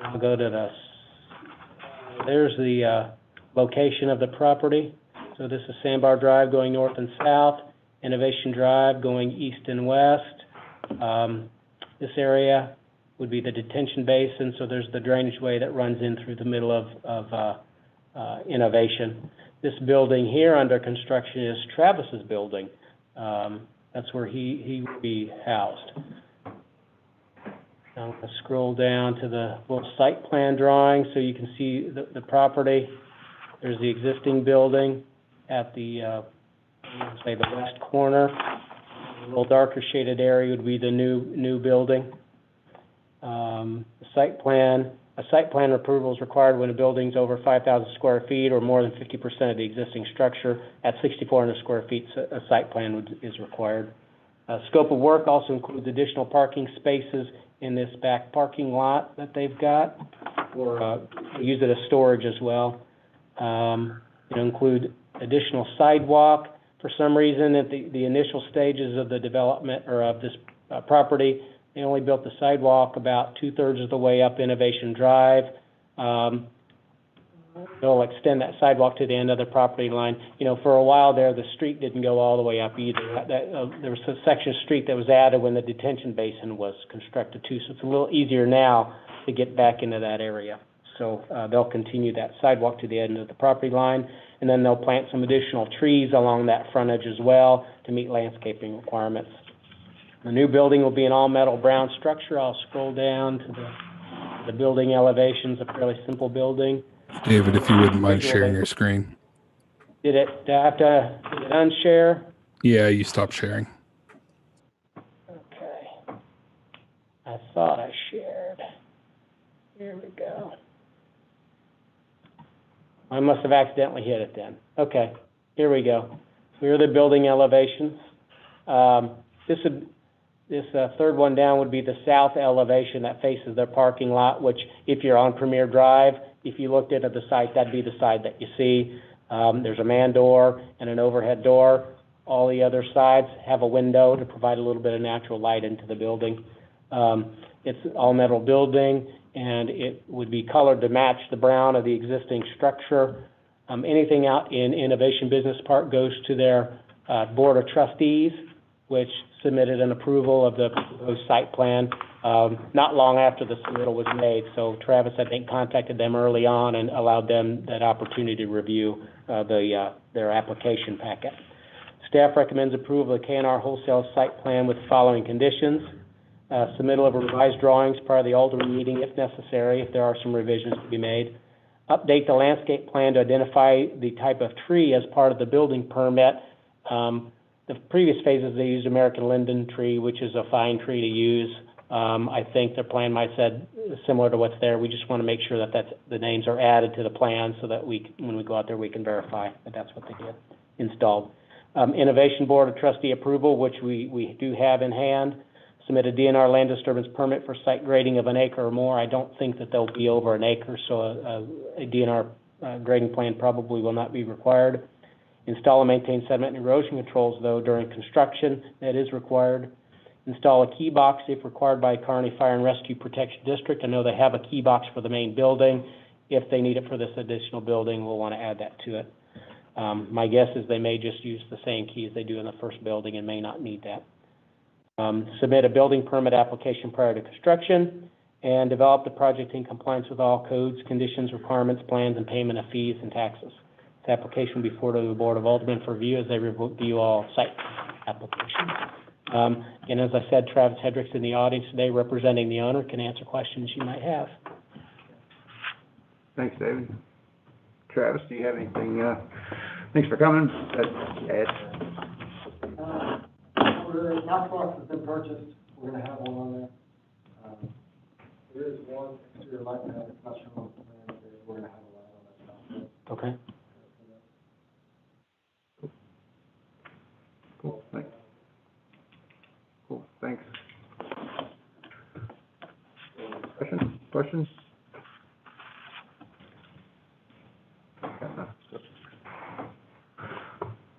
I'll go to there's the location of the property. So this is Sandbar Drive going north and south, Innovation Drive going east and west. This area would be the detention basin, so there's the drainage way that runs in through the middle of Innovation. This building here under construction is Travis's building. That's where he will be housed. Now I'm going to scroll down to the little site plan drawing so you can see the property. There's the existing building at the, say, the west corner. A little darker shaded area would be the new building. A site plan approval is required when a building's over 5,000 square feet or more than 50% of the existing structure. At 6,400 square feet, a site plan is required. Scope of work also includes additional parking spaces in this back parking lot that they've got, or use it as storage as well. It'll include additional sidewalk. For some reason, at the initial stages of the development or of this property, they only built the sidewalk about 2/3 of the way up Innovation Drive. they'll extend that sidewalk to the end of the property line. You know, for a while there, the street didn't go all the way up either. There was a section of street that was added when the detention basin was constructed too, so it's a little easier now to get back into that area. So they'll continue that sidewalk to the end of the property line, and then they'll plant some additional trees along that frontage as well to meet landscaping requirements. The new building will be an all-metal brown structure. I'll scroll down to the building elevations, a fairly simple building. David, if you wouldn't mind sharing your screen. Did it have to unshare? Yeah, you stopped sharing. Okay. I thought I shared. Here we go. I must have accidentally hit it then. Okay, here we go. Here are the building elevations. This third one down would be the south elevation that faces their parking lot, which if you're on Premier Drive, if you looked into the site, that'd be the side that you see. There's a man door and an overhead door. All the other sides have a window to provide a little bit of natural light into the building. It's an all-metal building, and it would be colored to match the brown of the existing structure. Anything out in Innovation Business Park goes to their Board of Trustees, which submitted an approval of the proposed site plan not long after the submittal was made. So Travis, I think, contacted them early on and allowed them that opportunity to review their application packet. Staff recommends approval of the K&R Wholesale Site Plan with the following conditions. Submittal of revised drawings prior to the Alderman meeting if necessary, if there are some revisions to be made. Update the landscape plan to identify the type of tree as part of the building permit. The previous phases, they used American linden tree, which is a fine tree to use. I think their plan might have said similar to what's there. We just want to make sure that the names are added to the plan so that when we go out there, we can verify that that's what they did, installed. Innovation Board of Trustee approval, which we do have in hand. Submit a DNR land disturbance permit for site grading of an acre or more. I don't think that they'll be over an acre, so a DNR grading plan probably will not be required. Install and maintain sediment and erosion controls, though, during construction. That is required. Install a key box if required by Kearney Fire and Rescue Protection District. I know they have a key box for the main building. If they need it for this additional building, we'll want to add that to it. My guess is they may just use the same key as they do in the first building and may not need that. Submit a building permit application prior to construction, and develop the project in compliance with all codes, conditions, requirements, plans, and payment of fees and taxes. The application will be forwarded to the Board of Aldermen for review as they review all site applications. And as I said, Travis Hedrick's in the audience today representing the owner, can answer questions you might have. Thanks, David. Travis, do you have anything? Thanks for coming. Ed? The house box has been purchased. We're going to have one on there. There is one exterior light pad that's not shown on the plan. We're going to have a light on that. Okay. Cool. Thanks. Cool. Thanks. Questions?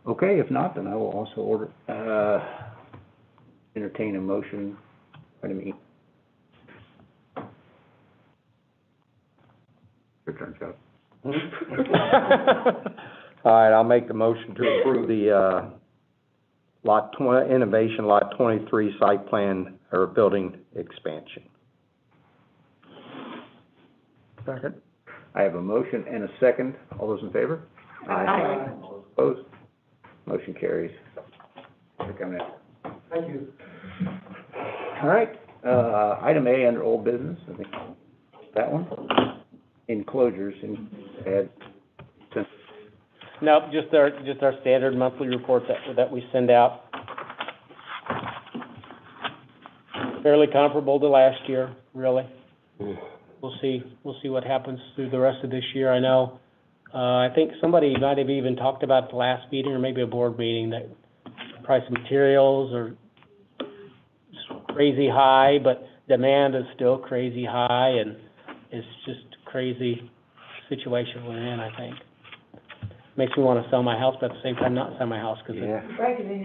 Okay, if not, then I will also entertain a motion. Item E. Your turn, Scott. All right, I'll make the motion to approve the Innovation Lot 23 site plan or building expansion. Second. I have a motion and a second. All those in favor? Aye. All those opposed? Motion carries. Thanks for coming in. Thank you. All right, item A under old business, I think that one. Enclosures and add. Nope, just our standard monthly report that we send out. Fairly comparable to last year, really. We'll see what happens through the rest of this year. I know, I think somebody might have even talked about at the last meeting or maybe a board meeting that price of materials are crazy high, but demand is still crazy high, and it's just a crazy situation we're in, I think. Makes me want to sell my house, but at the same time not sell my house because Yeah. you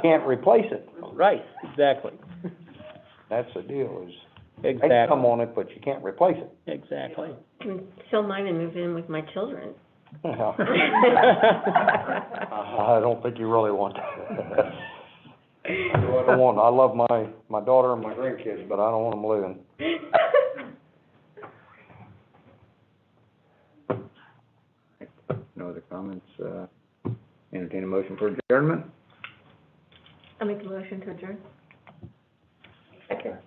Can't replace it. Right, exactly. That's the deal is They Exactly. come on it, but you can't replace it. Exactly. I can sell mine and move in with my children. I don't think you really want that. I love my daughter and my grandkids, but I don't want them living. No other comments, entertain a motion for adjournment? I'll make a motion to adjourn. Second.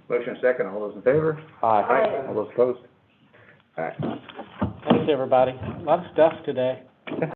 Motion second, all those in favor? Aye. All those opposed? All right. Thanks, everybody. A lot of stuff today.